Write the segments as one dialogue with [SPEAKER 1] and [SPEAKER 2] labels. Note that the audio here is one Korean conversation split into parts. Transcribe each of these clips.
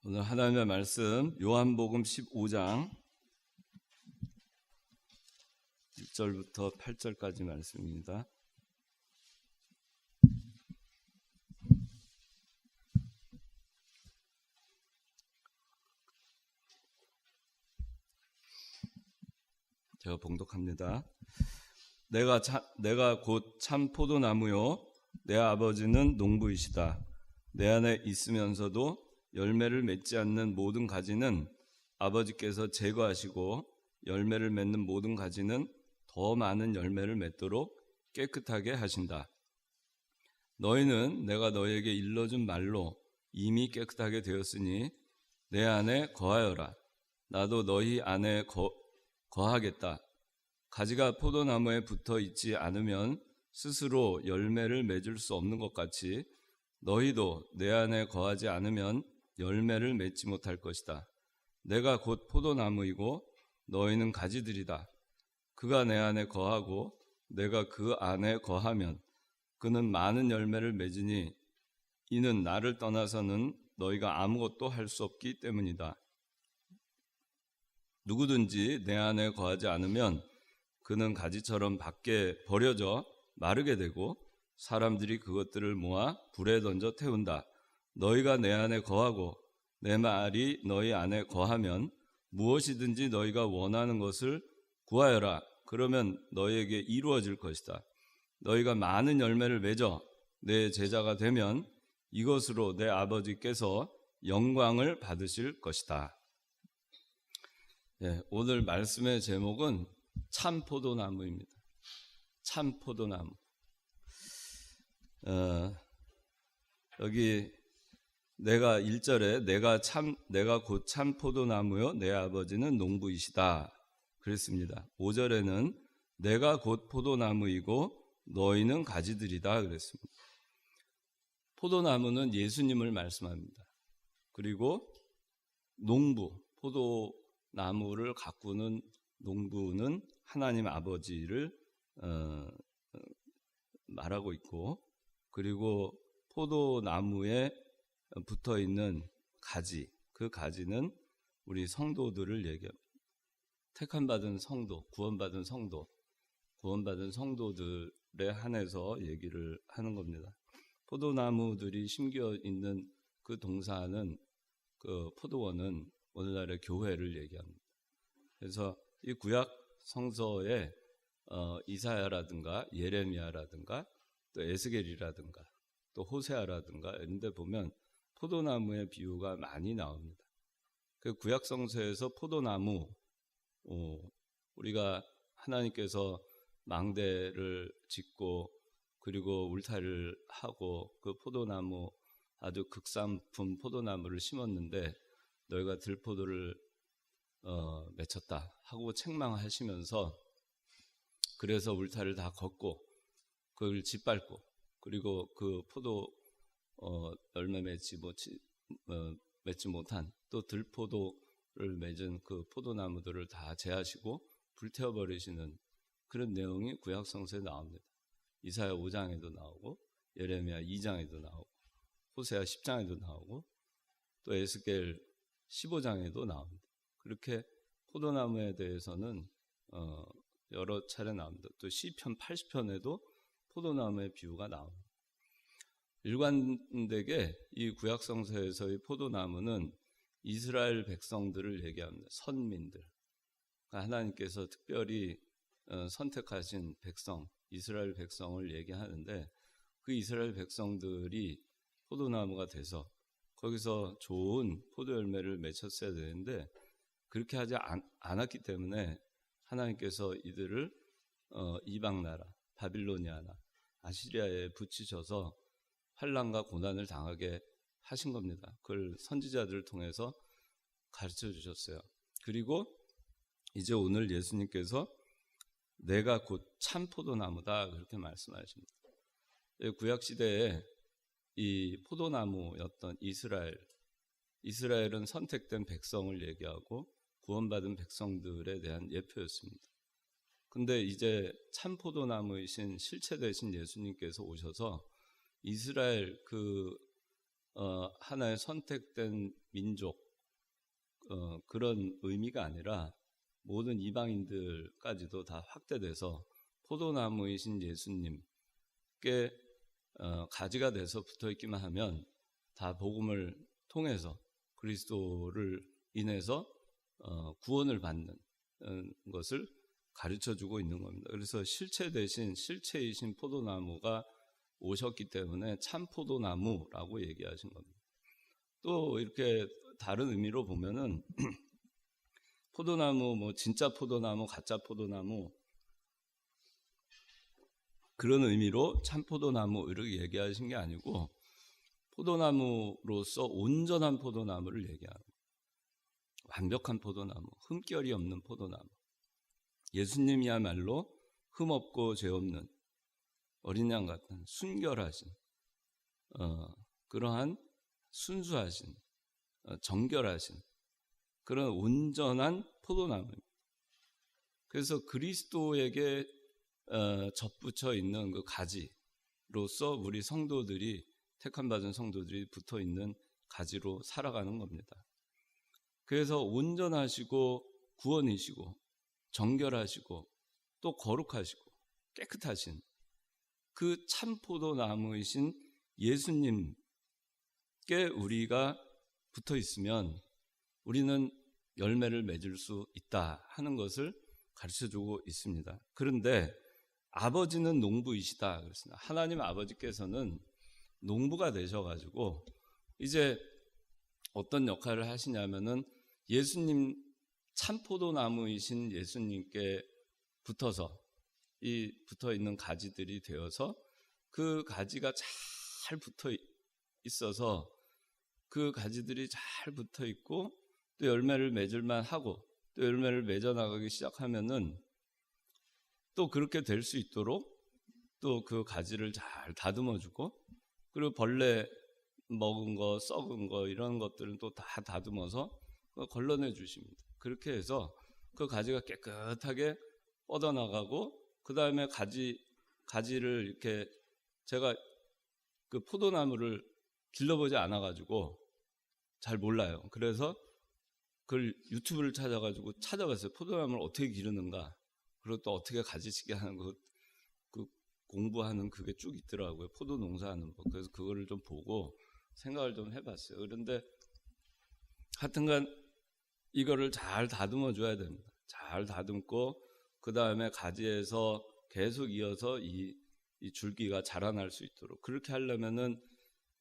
[SPEAKER 1] 오늘 하나님의 말씀 요한복음 15장 1절부터 8절까지 말씀입니다. 제가 봉독합니다. 내가 곧 참 포도나무요 내 아버지는 농부이시다. 내 안에 있으면서도 열매를 맺지 않는 모든 가지는 아버지께서 제거하시고 열매를 맺는 모든 가지는 더 많은 열매를 맺도록 깨끗하게 하신다. 너희는 내가 너희에게 일러준 말로 이미 깨끗하게 되었으니 내 안에 거하여라. 나도 너희 안에 거하겠다. 가지가 포도나무에 붙어 있지 않으면 스스로 열매를 맺을 수 없는 것 같이 너희도 내 안에 거하지 않으면 열매를 맺지 못할 것이다. 내가 곧 포도나무이고 너희는 가지들이다. 그가 내 안에 거하고 내가 그 안에 거하면 그는 많은 열매를 맺으니 이는 나를 떠나서는 너희가 아무것도 할 수 없기 때문이다. 누구든지 내 안에 거하지 않으면 그는 가지처럼 밖에 버려져 마르게 되고 사람들이 그것들을 모아 불에 던져 태운다. 너희가 내 안에 거하고 내 말이 너희 안에 거하면 무엇이든지 너희가 원하는 것을 구하여라. 그러면 너희에게 이루어질 것이다. 너희가 많은 열매를 맺어 내 제자가 되면 이것으로 내 아버지께서 영광을 받으실 것이다. 오늘 말씀의 제목은 참 포도나무입니다. 참 포도나무. 여기 내가 1절에 내가 곧 참 포도나무요 내 아버지는 농부이시다 그랬습니다. 5절에는 내가 곧 포도나무이고 너희는 가지들이다 그랬습니다. 포도나무는 예수님을 말씀합니다. 그리고 포도나무를 가꾸는 농부는 하나님 아버지를 말하고 있고, 그리고 포도나무에 붙어 있는 가지, 그 가지는 우리 성도들을 얘기합니다. 택함받은 성도, 구원받은 성도들에 한해서 얘기를 하는 겁니다. 포도나무들이 심겨 있는 그 동사는, 그 포도원은 오늘날의 교회를 얘기합니다. 그래서 이 구약 성서에 이사야라든가 예레미야라든가 또 에스겔이라든가 또 호세아라든가 이런 데 보면 포도나무의 비유가 많이 나옵니다. 그 구약 성서에서 포도나무, 우리가 하나님께서 망대를 짓고 그리고 울타리를 하고 그 포도나무, 아주 극산품 포도나무를 심었는데 너희가 들포도를 맺혔다 하고 책망하시면서, 그래서 울타리를 다 걷고 그걸 짓밟고 그리고 그 포도 열매 맺지 못한 또 들포도를 맺은 그 포도나무들을 다 제하시고 불태워버리시는 그런 내용이 구약 성서에 나옵니다. 이사야 5장에도 나오고 예레미야 2장에도 나오고 호세아 10장에도 나오고 또 에스겔 15장에도 나옵니다. 그렇게 포도나무에 대해서는 여러 차례 나옵니다. 또 시편 80편에도 포도나무의 비유가 나옵니다. 일관되게 이 구약성서에서의 포도나무는 이스라엘 백성들을 얘기합니다. 선민들, 그러니까 하나님께서 특별히 선택하신 백성, 이스라엘 백성을 얘기하는데, 그 이스라엘 백성들이 포도나무가 돼서 거기서 좋은 포도 열매를 맺혔어야 되는데 그렇게 하지 않았기 때문에 하나님께서 이들을 이방나라, 바빌로니아나 아시리아에 붙이셔서 환난과 고난을 당하게 하신 겁니다. 그걸 선지자들을 통해서 가르쳐 주셨어요. 그리고 이제 오늘 예수님께서 내가 곧 참 포도나무다 그렇게 말씀하십니다. 구약시대에 이 포도나무였던 이스라엘은 선택된 백성을 얘기하고 구원받은 백성들에 대한 예표였습니다. 근데 이제 참 포도나무이신 실체 되신 예수님께서 오셔서 이스라엘 그 하나의 선택된 민족 그런 의미가 아니라 모든 이방인들까지도 다 확대돼서 포도나무이신 예수님께 가지가 돼서 붙어있기만 하면 다 복음을 통해서 그리스도를 인해서 구원을 받는 것을 가르쳐주고 있는 겁니다. 그래서 실체 대신 실체이신 포도나무가 오셨기 때문에 참 포도나무라고 얘기하신 겁니다. 또 이렇게 다른 의미로 보면은 포도나무, 뭐 진짜 포도나무, 가짜 포도나무 그런 의미로 참 포도나무 이렇게 얘기하신 게 아니고 포도나무로서 온전한 포도나무를 얘기하는 거예요. 완벽한 포도나무, 흠결이 없는 포도나무. 예수님이야말로 흠없고 죄 없는 어린 양 같은 순결하신 그러한 순수하신 정결하신 그런 온전한 포도나무입니다. 그래서 그리스도에게 접붙여 있는 그 가지로서 우리 성도들이 택함 받은 성도들이 붙어 있는 가지로 살아가는 겁니다. 그래서 온전하시고 구원이시고 정결하시고 또 거룩하시고 깨끗하신 그 참 포도나무이신 예수님께 우리가 붙어 있으면 우리는 열매를 맺을 수 있다 하는 것을 가르쳐주고 있습니다. 그런데 아버지는 농부이시다 그랬습니다. 하나님 아버지께서는 농부가 되셔가지고 이제 어떤 역할을 하시냐면은 예수님 참 포도나무이신 예수님께 붙어서 이 붙어 있는 가지들이 되어서 그 가지가 잘 붙어 있어서 그 가지들이 잘 붙어 있고 또 열매를 맺을만 하고 또 열매를 맺어 나가기 시작하면은 또 그렇게 될 수 있도록 또 그 가지를 잘 다듬어 주고 그리고 벌레 먹은 거 썩은 거 이런 것들은 또 다 다듬어서 걸러내 주십니다. 그렇게 해서 그 가지가 깨끗하게 뻗어나가고 그 다음에 가지를 이렇게 제가 그 포도나무를 길러보지 않아가지고 잘 몰라요. 그래서 그걸 유튜브를 찾아봤어요. 포도나무를 어떻게 기르는가. 그리고 또 어떻게 가지치기 하는 거, 그 공부하는 그게 쭉 있더라고요. 포도 농사하는 법. 그래서 그거를 좀 보고 생각을 좀 해봤어요. 그런데 하여튼간 이거를 잘 다듬어 줘야 됩니다. 잘 다듬고 그 다음에 가지에서 계속 이어서 이 줄기가 자라날 수 있도록 그렇게 하려면은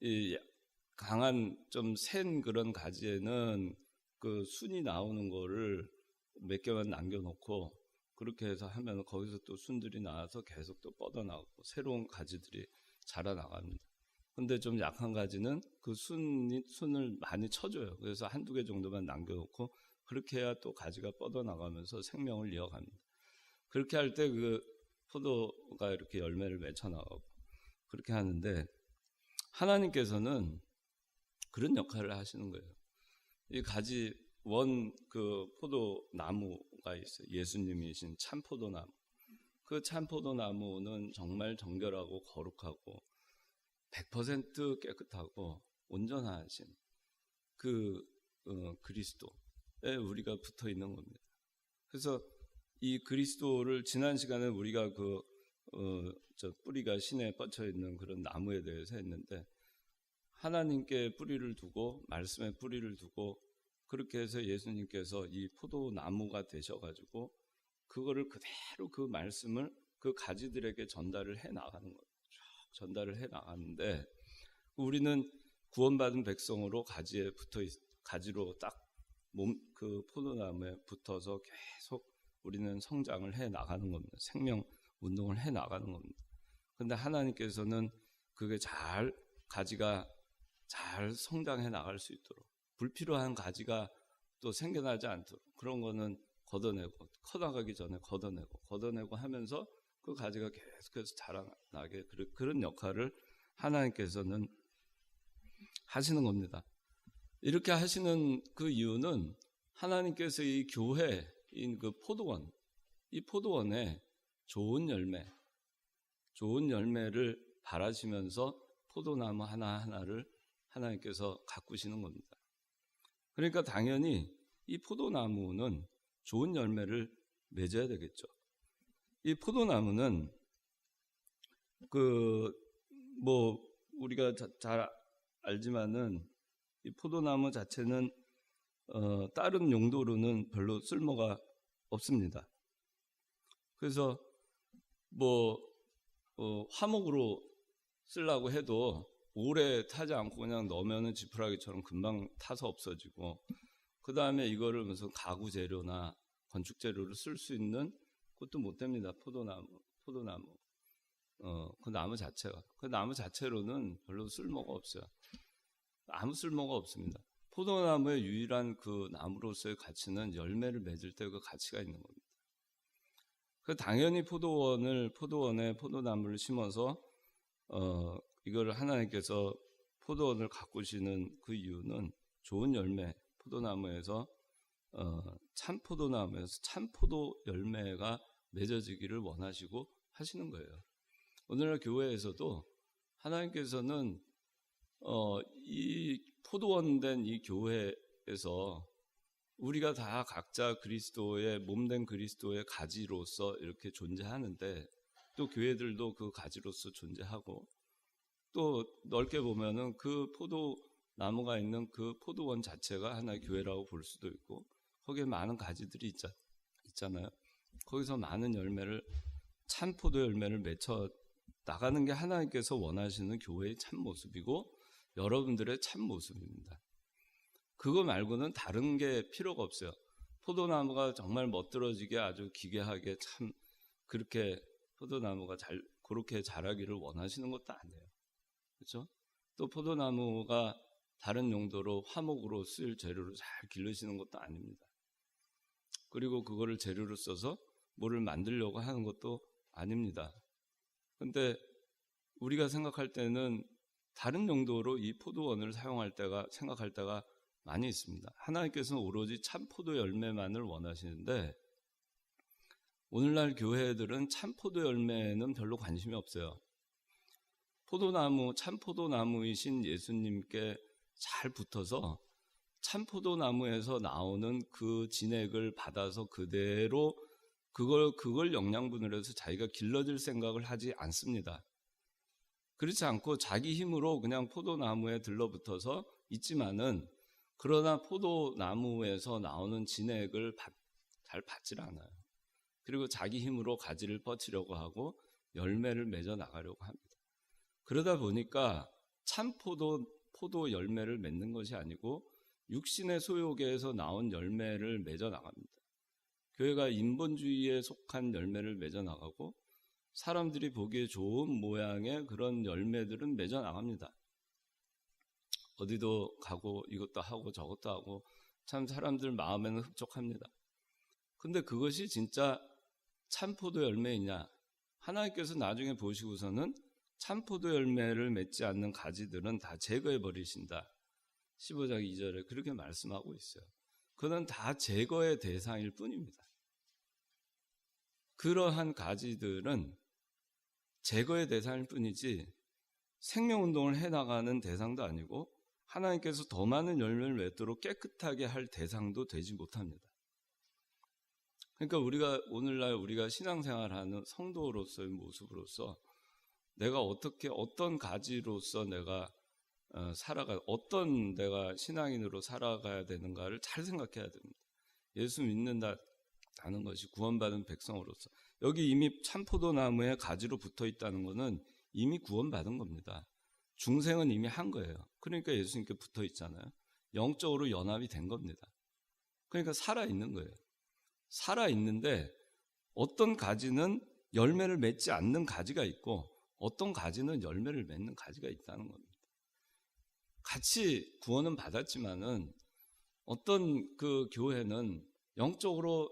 [SPEAKER 1] 이 강한 좀 센 그런 가지에는 그 순이 나오는 거를 몇 개만 남겨놓고 그렇게 해서 하면 거기서 또 순들이 나와서 계속 또 뻗어나오고 새로운 가지들이 자라나갑니다. 근데 좀 약한 가지는 그 순을 많이 쳐줘요. 그래서 한두 개 정도만 남겨놓고 그렇게 해야 또 가지가 뻗어나가면서 생명을 이어갑니다. 그렇게 할 때 그 포도가 이렇게 열매를 맺혀나가고 그렇게 하는데 하나님께서는 그런 역할을 하시는 거예요. 이 가지 그 포도나무가 있어요. 예수님이신 참 포도나무. 그 참 포도나무는 정말 정결하고 거룩하고 100% 깨끗하고 온전하신 그 그리스도에 우리가 붙어 있는 겁니다. 그래서 이 그리스도를 지난 시간에 우리가 뿌리가 신에 뻗쳐 있는 그런 나무에 대해서 했는데 하나님께 뿌리를 두고 말씀에 뿌리를 두고 그렇게 해서 예수님께서 이 포도나무가 되셔가지고 그거를 그대로 그 말씀을 그 가지들에게 전달을 해 나가는 거예요. 전달을 해 나가는데 우리는 구원받은 백성으로 가지로 딱 그 포도나무에 붙어서 계속 우리는 성장을 해 나가는 겁니다. 생명 운동을 해 나가는 겁니다. 그런데 하나님께서는 그게 가지가 잘 성장해 나갈 수 있도록 불필요한 가지가 또 생겨나지 않도록 그런 거는 걷어내고 커나가기 전에 걷어내고 하면서 그 가지가 계속해서 자라나게 그런 역할을 하나님께서는 하시는 겁니다. 이렇게 하시는 그 이유는 하나님께서 이 교회인 그 포도원, 이 포도원에 좋은 열매를 바라시면서 포도나무 하나하나를 하나님께서 가꾸시는 겁니다. 그러니까 당연히 이 포도나무는 좋은 열매를 맺어야 되겠죠. 이 포도나무는 우리가 잘 알지만은 이 포도나무 자체는 다른 용도로는 별로 쓸모가 없습니다. 그래서 화목으로 쓰려고 해도 오래 타지 않고 그냥 넣으면은 지푸라기처럼 금방 타서 없어지고, 그 다음에 이거를 무슨 가구 재료나 건축 재료로 쓸 수 있는 것도 못 됩니다. 포도나무. 그 나무 자체로는 별로 쓸모가 없어요. 아무 쓸모가 없습니다. 포도나무의 유일한 그 나무로서의 가치는 열매를 맺을 때 그 가치가 있는 겁니다. 당연히 포도원에 포도나무를 심어서 이거를 하나님께서 포도원을 가꾸시는 그 이유는 좋은 열매, 포도나무에서 참 포도나무에서 참 포도 열매가 맺어지기를 원하시고 하시는 거예요. 오늘날 교회에서도 하나님께서는 이 포도원 된 이 교회에서 우리가 다 각자 그리스도의 몸된 그리스도의 가지로서 이렇게 존재하는데, 또 교회들도 그 가지로서 존재하고, 또 넓게 보면은 그 포도나무가 있는 그 포도원 자체가 하나의 교회라고 볼 수도 있고, 거기에 많은 가지들이 있잖아요. 거기서 많은 참 포도 열매를 맺혀 나가는 게 하나님께서 원하시는 교회의 참 모습이고 여러분들의 참 모습입니다. 그거 말고는 다른 게 필요가 없어요. 포도나무가 정말 멋들어지게 아주 기괴하게 참 그렇게 포도나무가 그렇게 자라기를 원하시는 것도 아니에요. 그렇죠? 또 포도나무가 다른 용도로 화목으로 쓸 재료를 잘 기르시는 것도 아닙니다. 그리고 그거를 재료로 써서 뭐를 만들려고 하는 것도 아닙니다. 근데 우리가 생각할 때는 다른 용도로 이 포도원을 생각할 때가 많이 있습니다. 하나님께서는 오로지 참 포도 열매만을 원하시는데, 오늘날 교회들은 참 포도 열매에는 별로 관심이 없어요. 참 포도나무이신 예수님께 잘 붙어서 참 포도나무에서 나오는 그 진액을 받아서 그대로 그걸 영양분으로 해서 자기가 길러질 생각을 하지 않습니다. 그렇지 않고 자기 힘으로 그냥 포도나무에 들러붙어서 있지만은, 그러나 포도나무에서 나오는 진액을 잘 받질 않아요. 그리고 자기 힘으로 가지를 뻗치려고 하고 열매를 맺어 나가려고 합니다. 그러다 보니까 참 포도 열매를 맺는 것이 아니고 육신의 소욕에서 나온 열매를 맺어 나갑니다. 교회가 인본주의에 속한 열매를 맺어 나가고, 사람들이 보기에 좋은 모양의 그런 열매들은 맺어 나갑니다. 어디도 가고 이것도 하고 저것도 하고 참 사람들 마음에는 흡족합니다. 근데 그것이 진짜 참 포도 열매이냐? 하나님께서 나중에 보시고서는 참 포도 열매를 맺지 않는 가지들은 다 제거해 버리신다. 15장 2절에 그렇게 말씀하고 있어요. 그는 다 제거의 대상일 뿐입니다. 그러한 가지들은 제거의 대상일 뿐이지 생명운동을 해나가는 대상도 아니고 하나님께서 더 많은 열매를 맺도록 깨끗하게 할 대상도 되지 못합니다. 그러니까 오늘날 우리가 신앙생활하는 성도로서의 모습으로서 내가 어떤 가지로서 내가 내가 신앙인으로 살아가야 되는가를 잘 생각해야 됩니다. 예수 믿는다는 것이 구원받은 백성으로서, 여기 이미 참포도나무에 가지로 붙어 있다는 것은 이미 구원받은 겁니다. 중생은 이미 한 거예요. 그러니까 예수님께 붙어 있잖아요. 영적으로 연합이 된 겁니다. 그러니까 살아있는 거예요. 살아있는데 어떤 가지는 열매를 맺지 않는 가지가 있고 어떤 가지는 열매를 맺는 가지가 있다는 겁니다. 같이 구원은 받았지만은 어떤 그 교회는 영적으로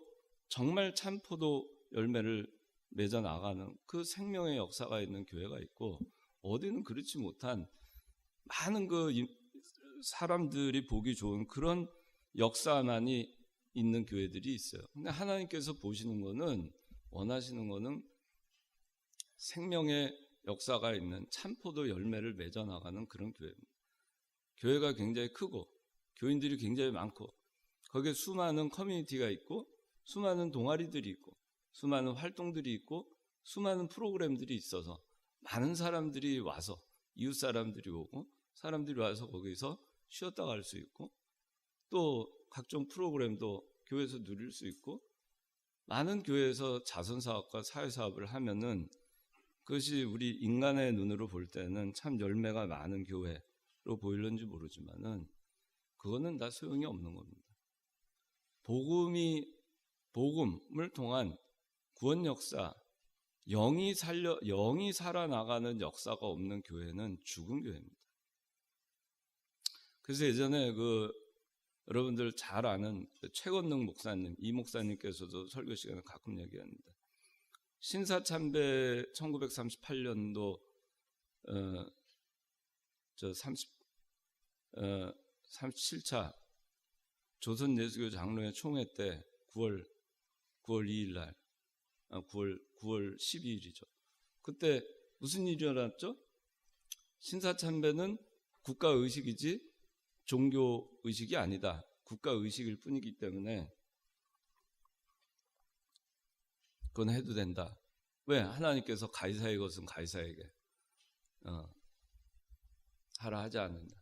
[SPEAKER 1] 정말 참 포도 열매를 맺어 나가는 그 생명의 역사가 있는 교회가 있고, 어디는 그렇지 못한 많은 그 사람들이 보기 좋은 그런 역사만이 있는 교회들이 있어요. 근데 하나님께서 원하시는 거는 생명의 역사가 있는 참포도 열매를 맺어 나가는 그런 교회입니다. 교회가 굉장히 크고 교인들이 굉장히 많고 거기에 수많은 커뮤니티가 있고 수많은 동아리들이 있고 수많은 활동들이 있고 수많은 프로그램들이 있어서 많은 사람들이 와서 이웃 사람들이 오고 사람들이 와서 거기서 쉬었다 갈 수 있고 또 각종 프로그램도 교회에서 누릴 수 있고 많은 교회에서 자선사업과 사회사업을 하면은 그것이 우리 인간의 눈으로 볼 때는 참 열매가 많은 교회로 보일는지 모르지만은 그거는 다 소용이 없는 겁니다. 복음을 통한 구원 역사, 영이 살아나가는 역사가 없는 교회는 죽은 교회입니다. 그래서 예전에 여러분들 잘 아는 최건능 목사님, 이 목사님께서도 설교 시간에 가끔 얘기합니다. 신사참배 1938년도 37차 조선예수교 장로회 총회 때 9월 2일 날 9월 12일이죠. 그때 무슨 일이 일어났죠? 신사참배는 국가의식이지 종교의식이 아니다. 국가의식일 뿐이기 때문에 그건 해도 된다. 왜? 하나님께서 가이사의 것은 가이사에게 하라 하지 않았냐.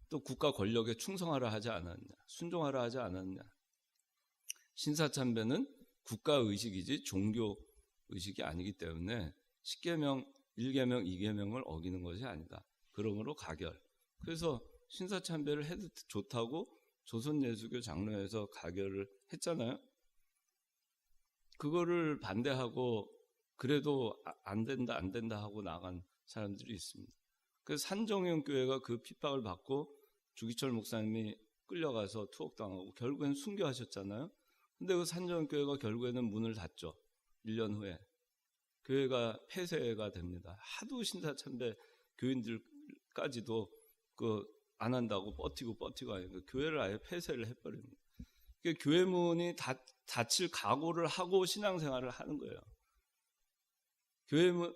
[SPEAKER 1] 또 국가 권력에 충성하라 하지 않았냐. 순종하라 하지 않았냐. 신사참배는 국가의식이지 종교의식이 아니기 때문에 10계명, 1계명, 2계명을 어기는 것이 아니다. 그러므로 가결. 그래서 신사참배를 해도 좋다고 조선예수교 장로회에서 가결을 했잖아요. 그거를 반대하고 그래도 안 된다 하고 나간 사람들이 있습니다. 그래서 산정형 교회가 그 핍박을 받고 주기철 목사님이 끌려가서 투옥당하고 결국엔 순교하셨잖아요. 근데 그 산정형 교회가 결국에는 문을 닫죠. 1년 후에. 교회가 폐쇄가 됩니다. 하도 신사참배 교인들까지도 안 한다고 버티고 하니까 교회를 아예 폐쇄를 해버립니다. 그러니까 교회 문이 닫힐 각오를 하고 신앙생활을 하는 거예요.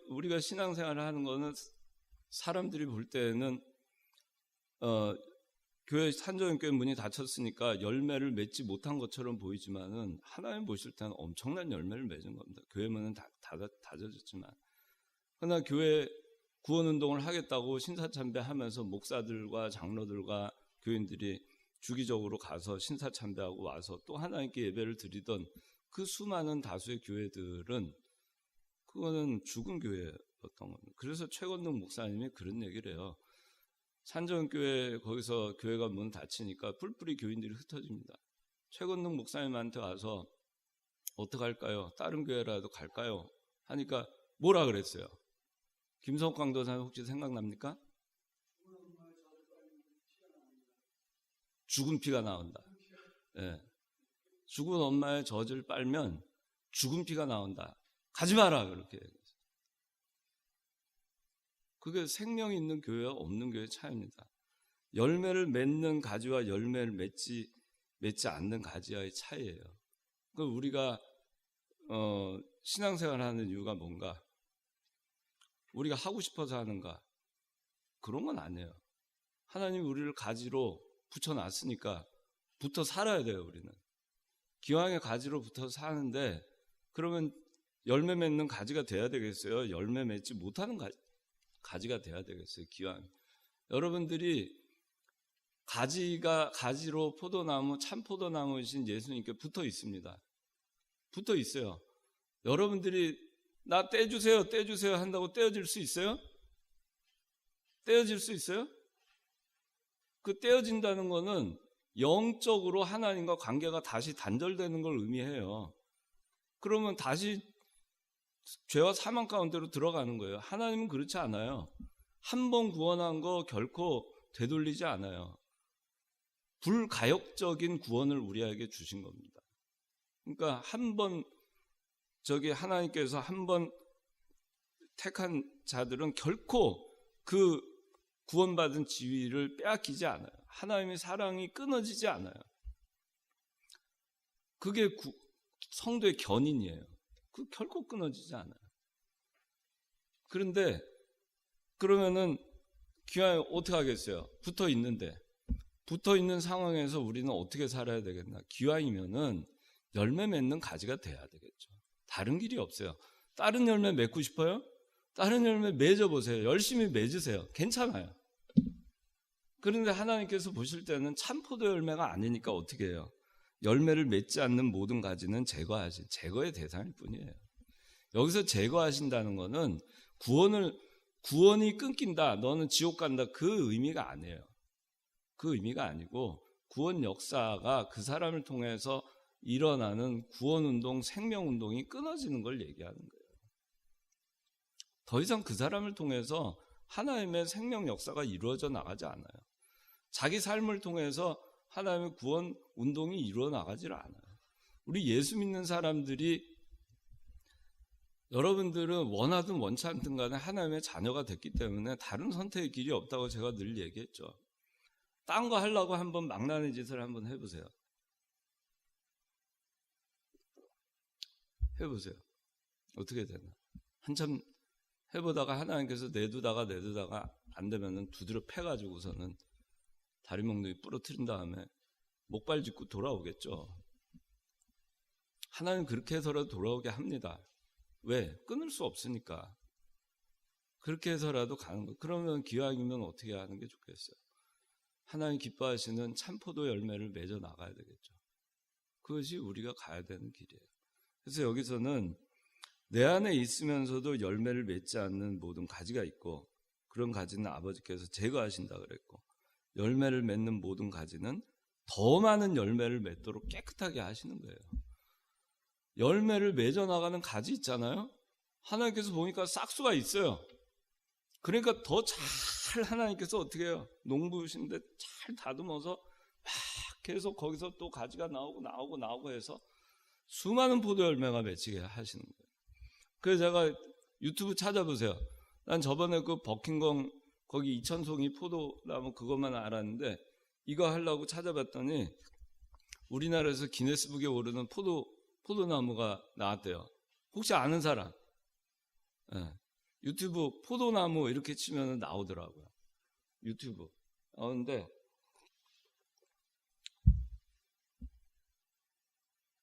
[SPEAKER 1] 우리가 신앙생활을 하는 거는 사람들이 볼 때는 교회 산정교회 문이 닫혔으니까 열매를 맺지 못한 것처럼 보이지만은 하나님 보실 때는 엄청난 열매를 맺은 겁니다. 교회 문은 닫아졌지만 그러나 교회 구원운동을 하겠다고 신사참배하면서 목사들과 장로들과 교인들이 주기적으로 가서 신사참배하고 와서 또 하나님께 예배를 드리던 그 수많은 다수의 교회들은 그거는 죽은 교회였던 겁니다. 그래서 최건능 목사님이 그런 얘기를 해요. 산정교회 거기서 교회가 문 닫히니까 뿔뿔이 교인들이 흩어집니다. 최건능 목사님한테 와서 어떡할까요? 다른 교회라도 갈까요? 하니까 뭐라 그랬어요? 김성욱 강도사님 혹시 생각납니까? 죽은 피가 나온다. 네. 죽은 엄마의 젖을 빨면 죽은 피가 나온다. 가지 마라 그렇게 얘기했어요. 그게 생명이 있는 교회와 없는 교회의 차이입니다. 열매를 맺는 가지와 열매를 맺지 않는 가지와의 차이예요. 우리가 신앙생활을 하는 이유가 뭔가? 우리가 하고 싶어서 하는가? 그런 건 아니에요. 하나님이 우리를 가지로 붙여놨으니까 붙어 살아야 돼요. 우리는 기왕에 가지로 붙어 사는데 그러면 열매 맺는 가지가 돼야 되겠어요? 열매 맺지 못하는 가지가 돼야 되겠어요? 기왕 여러분들이 가지로 포도나무 참 포도나무이신 예수님께 붙어 있습니다. 붙어 있어요. 여러분들이 나 떼주세요 한다고 떼어질 수 있어요? 떼어질 수 있어요? 그 떼어진다는 거는 영적으로 하나님과 관계가 다시 단절되는 걸 의미해요. 그러면 다시 죄와 사망 가운데로 들어가는 거예요. 하나님은 그렇지 않아요. 한 번 구원한 거 결코 되돌리지 않아요. 불가역적인 구원을 우리에게 주신 겁니다. 그러니까 하나님께서 한 번 택한 자들은 결코 그 구원받은 지위를 빼앗기지 않아요. 하나님의 사랑이 끊어지지 않아요. 그게 성도의 견인이에요. 그 결코 끊어지지 않아요. 그런데 그러면은 귀하에 어떻게 하겠어요? 붙어 있는데 붙어 있는 상황에서 우리는 어떻게 살아야 되겠나? 기왕이면은 열매 맺는 가지가 돼야 되겠죠. 다른 길이 없어요. 다른 열매 맺고 싶어요? 다른 열매 맺어보세요. 열심히 맺으세요. 괜찮아요. 그런데 하나님께서 보실 때는 참 포도 열매가 아니니까 어떻게 해요? 열매를 맺지 않는 모든 가지는 제거의 대상일 뿐이에요. 여기서 제거하신다는 것은 구원이 끊긴다, 너는 지옥 간다, 그 의미가 아니에요. 그 의미가 아니고 구원 역사가 그 사람을 통해서 일어나는 구원운동, 생명운동이 끊어지는 걸 얘기하는 거예요. 더 이상 그 사람을 통해서 하나님의 생명 역사가 이루어져 나가지 않아요. 자기 삶을 통해서 하나님의 구원 운동이 이루어 나가질 않아요. 우리 예수 믿는 사람들이, 여러분들은 원하든 원치 않든 간에 하나님의 자녀가 됐기 때문에 다른 선택의 길이 없다고 제가 늘 얘기했죠. 딴 거 하려고 한번 망나니 짓을 한번 해보세요. 어떻게 되나? 한참 해보다가 하나님께서 내두다가 안 되면은 두드려 패가지고서는 다리 몽둥이 부러뜨린 다음에 목발 짚고 돌아오겠죠. 하나님 그렇게 해서라도 돌아오게 합니다. 왜? 끊을 수 없으니까. 그렇게 해서라도 가는 거. 그러면 기왕이면 어떻게 하는 게 좋겠어요? 하나님 기뻐하시는 참포도 열매를 맺어 나가야 되겠죠. 그것이 우리가 가야 되는 길이에요. 그래서 여기서는 내 안에 있으면서도 열매를 맺지 않는 모든 가지가 있고, 그런 가지는 아버지께서 제거하신다 그랬고, 열매를 맺는 모든 가지는 더 많은 열매를 맺도록 깨끗하게 하시는 거예요. 열매를 맺어 나가는 가지 있잖아요. 하나님께서 보니까 싹수가 있어요. 그러니까 더 잘 하나님께서 어떻게 해요? 농부신데 잘 다듬어서 막 계속 거기서 또 가지가 나오고 해서 수많은 포도 열매가 맺히게 하시는 거예요. 그래서 제가 유튜브 찾아보세요. 난 저번에 그 버킹엄 거기 이천송이 포도나무 그것만 알았는데, 이거 하려고 찾아봤더니 우리나라에서 기네스북에 오르는 포도나무가 나왔대요. 혹시 아는 사람? 네. 유튜브 포도나무 이렇게 치면 나오더라고요. 유튜브 나오는데,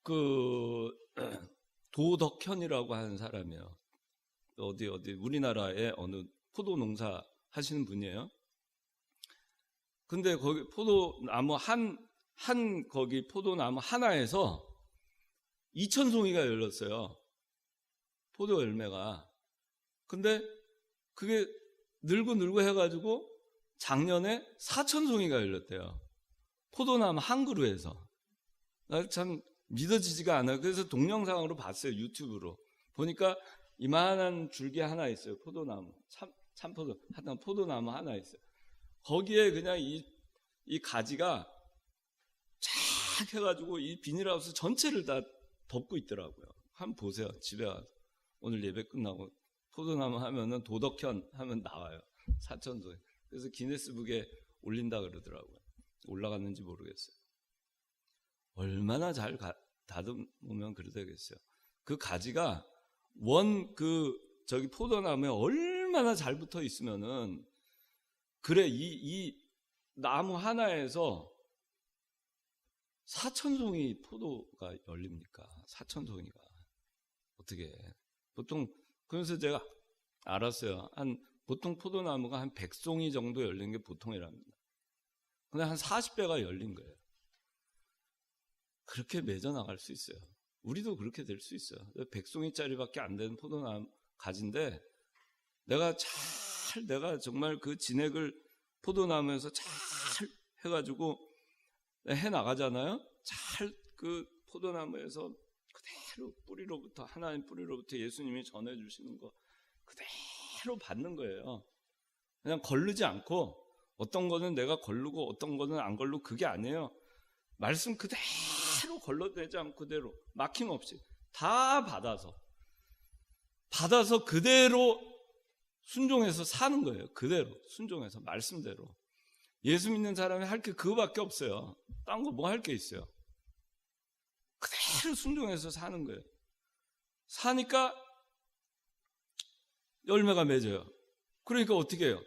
[SPEAKER 1] 그 도덕현이라고 하는 사람이에요. 어디 우리나라의 어느 포도 농사 하시는 분이에요. 근데 거기 포도나무 거기 포도나무 하나에서 2,000송이가 열렸어요. 포도 열매가. 근데 그게 늘고 해가지고 작년에 4,000송이가 열렸대요. 포도나무 한 그루에서. 나 참 믿어지지가 않아요. 그래서 동영상으로 봤어요. 유튜브로. 보니까 이만한 줄기 하나 있어요. 포도나무. 참포도. 하여튼 포도나무 하나 있어요. 거기에 그냥 이 가지가 쫙 해가지고 이 비닐하우스 전체를 다 덮고 있더라고요. 한번 보세요. 집에 와서. 오늘 예배 끝나고 포도나무 하면은 도덕현 하면 나와요. 4,000송이. 그래서 기네스북에 올린다 그러더라고요. 올라갔는지 모르겠어요. 얼마나 잘 다듬으면 그래 되겠어요. 그 가지가 포도나무에 얼마나 잘 붙어 있으면은, 그래, 이 나무 하나에서 4,000송이 포도가 열립니까? 4,000송이가. 어떻게 해? 보통, 그래서 제가 알았어요. 보통 포도나무가 한 100송이 정도 열리는 게 보통이랍니다. 근데 한 40배가 열린 거예요. 그렇게 맺어 나갈 수 있어요. 우리도 그렇게 될 수 있어요. 100송이짜리밖에 안 되는 포도나무 가지인데, 내가 정말 그 진액을 포도나무에서 잘 해가지고 해 나가잖아요. 잘 그 포도나무에서 그대로 뿌리로부터, 하나님 뿌리로부터 예수님이 전해주시는 거 그대로 받는 거예요. 그냥 걸르지 않고, 어떤 거는 내가 걸르고 어떤 거는 안 걸르고 그게 아니에요. 말씀 그대로 걸러내지 않고 그대로 막힘없이 다 받아서 그대로 순종해서 사는 거예요. 그대로 순종해서 말씀대로. 예수 믿는 사람이 할 게 그거밖에 없어요. 딴 거 뭐 할 게 있어요. 그대로 순종해서 사는 거예요. 사니까 열매가 맺어요. 그러니까 어떻게 해요?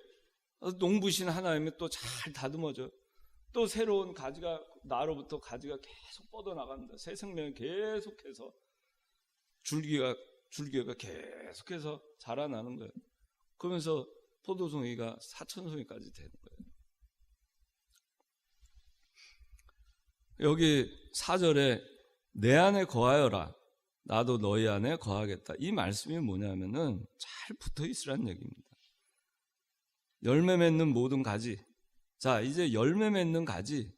[SPEAKER 1] 농부신 하나님이 또 잘 다듬어줘요. 또 새로운 가지가 나로부터 가지가 계속 뻗어나갑니다. 새 생명이 계속해서 줄기가 계속해서 자라나는 거예요. 그러면서 포도송이가 사천송이까지 되는 거예요. 여기 4절에 내 안에 거하여라 나도 너희 안에 거하겠다. 이 말씀이 뭐냐면은 잘 붙어 있으라는 얘기입니다. 열매 맺는 모든 가지. 자, 이제 열매 맺는 가지.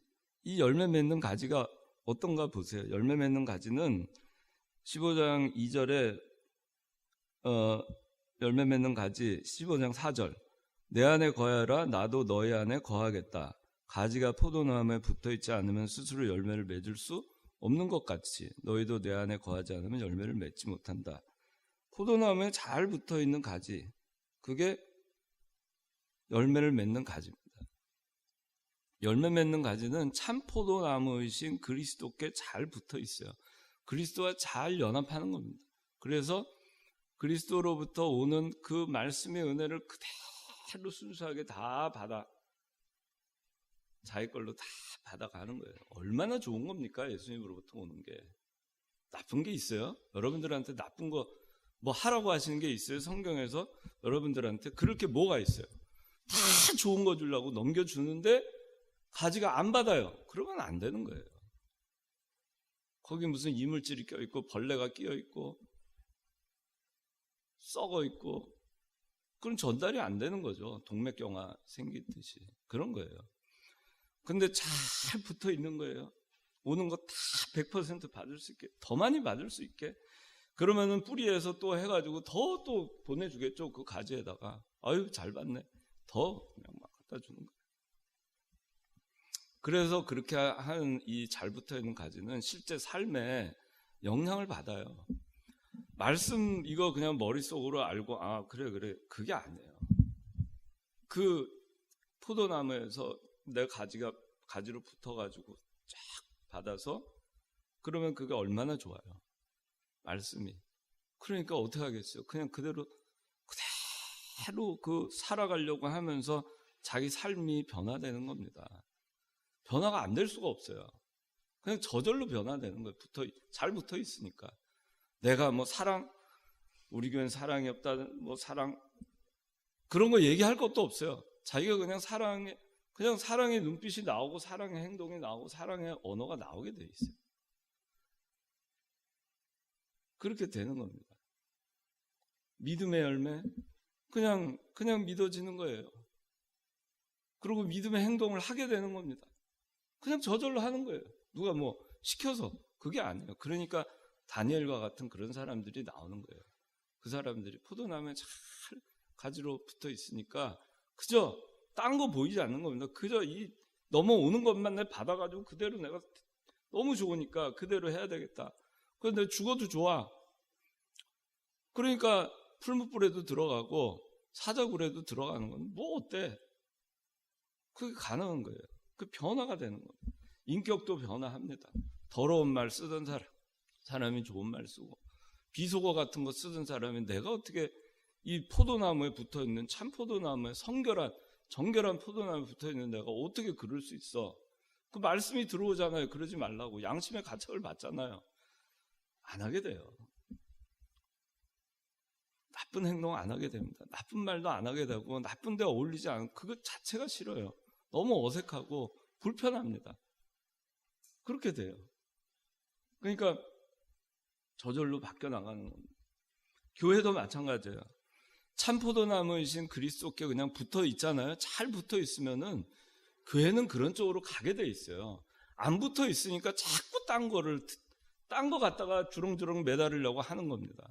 [SPEAKER 1] 이 열매 맺는 가지가 어떤가 보세요. 열매 맺는 가지는 15장 2절에 열매 맺는 가지 15장 4절 내 안에 거하여라 나도 너희 안에 거하겠다. 가지가 포도나무에 붙어있지 않으면 스스로 열매를 맺을 수 없는 것 같이 너희도 내 안에 거하지 않으면 열매를 맺지 못한다. 포도나무에 잘 붙어있는 가지, 그게 열매를 맺는 가지입니다. 열매 맺는 가지는 참 포도나무이신 그리스도께 잘 붙어있어요. 그리스도와 잘 연합하는 겁니다. 그래서 그리스도로부터 오는 그 말씀의 은혜를 그대로 순수하게 다 받아 자기 걸로 다 받아가는 거예요. 얼마나 좋은 겁니까? 예수님으로부터 오는 게. 나쁜 게 있어요? 여러분들한테 나쁜 거 뭐 하라고 하시는 게 있어요? 성경에서 여러분들한테 그렇게 뭐가 있어요? 다 좋은 거 주려고 넘겨주는데 가지가 안 받아요. 그러면 안 되는 거예요. 거기 무슨 이물질이 껴있고 벌레가 끼어있고 썩어있고 그건 전달이 안 되는 거죠. 동맥경화 생기듯이. 그런 거예요. 근데 잘 붙어 있는 거예요. 오는 거 다 100% 받을 수 있게, 더 많이 받을 수 있게. 그러면은 뿌리에서 또 해가지고 더 또 보내주겠죠. 그 가지에다가. 아유, 잘 받네. 더 그냥 막 갖다 주는 거예요. 그래서 그렇게 하는 이 잘 붙어 있는 가지는 실제 삶에 영향을 받아요. 말씀 이거 그냥 머릿속으로 알고, 아, 그래. 그게 아니에요. 그 포도나무에서 내 가지로 붙어가지고 쫙 받아서 그러면 그게 얼마나 좋아요. 말씀이. 그러니까 어떻게 하겠어요? 그냥 그대로 그 살아가려고 하면서 자기 삶이 변화되는 겁니다. 변화가 안 될 수가 없어요. 그냥 저절로 변화되는 거예요. 잘 붙어 있으니까. 내가 뭐 우리 교회는 사랑이 없다, 뭐 사랑, 그런 거 얘기할 것도 없어요. 자기가 그냥 사랑의 눈빛이 나오고 사랑의 행동이 나오고 사랑의 언어가 나오게 돼 있어요. 그렇게 되는 겁니다. 믿음의 열매, 그냥 믿어지는 거예요. 그리고 믿음의 행동을 하게 되는 겁니다. 그냥 저절로 하는 거예요. 누가 뭐 시켜서. 그게 아니에요. 그러니까 다니엘과 같은 그런 사람들이 나오는 거예요. 그 사람들이 포도나무에 잘 가지로 붙어 있으니까 그저 딴 거 보이지 않는 겁니다. 그저 이 넘어오는 것만 내 받아가지고 그대로 내가 너무 좋으니까 그대로 해야 되겠다. 그런데 죽어도 좋아. 그러니까 풀무불에도 들어가고 사자굴에도 들어가는 건 뭐 어때? 그게 가능한 거예요. 그 변화가 되는 겁니다. 인격도 변화합니다. 더러운 말 쓰던 사람이 좋은 말 쓰고 비속어 같은 거 쓰던 사람이 내가 어떻게 이 포도나무에 붙어있는 참 포도나무에 정결한 포도나무에 붙어있는 내가 어떻게 그럴 수 있어? 그 말씀이 들어오잖아요. 그러지 말라고. 양심의 가책을 받잖아요. 안 하게 돼요. 나쁜 행동 안 하게 됩니다. 나쁜 말도 안 하게 되고 나쁜 데 어울리지 않고 그것 자체가 싫어요. 너무 어색하고 불편합니다. 그렇게 돼요. 그러니까 저절로 바뀌어 나가는 겁니다. 교회도 마찬가지예요. 참 포도나무이신 그리스도께 그냥 붙어 있잖아요. 잘 붙어 있으면은 교회는 그런 쪽으로 가게 돼 있어요. 안 붙어 있으니까 자꾸 딴 거 갖다가 주렁주렁 매달으려고 하는 겁니다.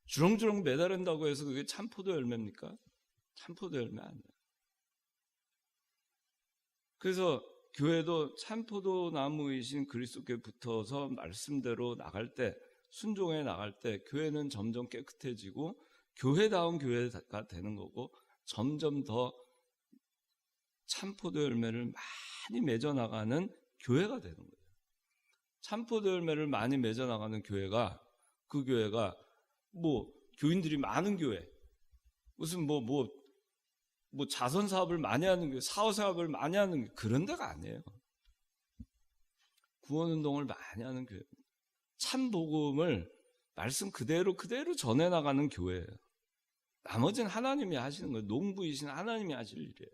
[SPEAKER 1] 주렁주렁 매달은다고 해서 그게 참 포도 열매입니까? 참 포도 열매 아니에요. 그래서 교회도 참 포도나무이신 그리스도께 붙어서 말씀대로 나갈 때, 순종해 나갈 때 교회는 점점 깨끗해지고 교회다운 교회가 되는 거고 점점 더 참포도 열매를 많이 맺어 나가는 교회가 되는 거예요. 참포도 열매를 많이 맺어 나가는 교회가 그 교회가 뭐 교인들이 많은 교회, 무슨 뭐 자선 사업을 많이 하는 교회, 사업 사업을 많이 하는 교회, 그런 데가 아니에요. 구원운동을 많이 하는 교회입니다. 참 복음을 말씀 그대로 전해나가는 교회예요. 나머지는 하나님이 하시는 거예요. 농부이신 하나님이 하실 일이에요.